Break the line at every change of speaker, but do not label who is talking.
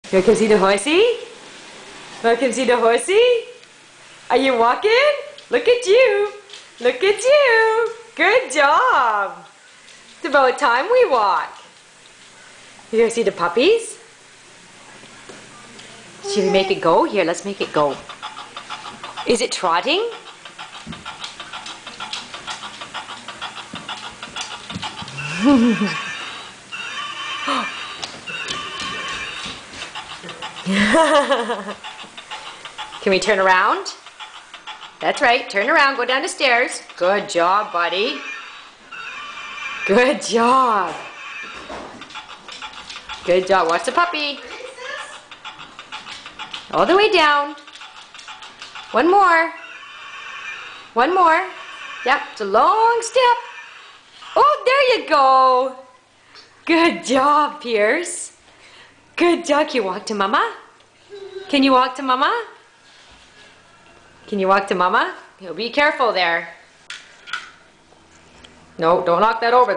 You come see the horsey? Want to come see the horsey? Are you walking? Look at you. Look at you. Good job. It's about time we walk. You gonna see the puppies? Should we make it go? Here, let's make it go. Is it trotting? Can we turn around? That's right, turn around, go down the stairs. Good job, buddy. Good job. Good job, watch the puppy. All the way down. One more. One more. Yep, it's a long step. Oh, there you go. Good job, Pierce. Good job. Can you walk to Mama? Can you walk to Mama? Can you walk to Mama? Be careful there. No, don't knock that over.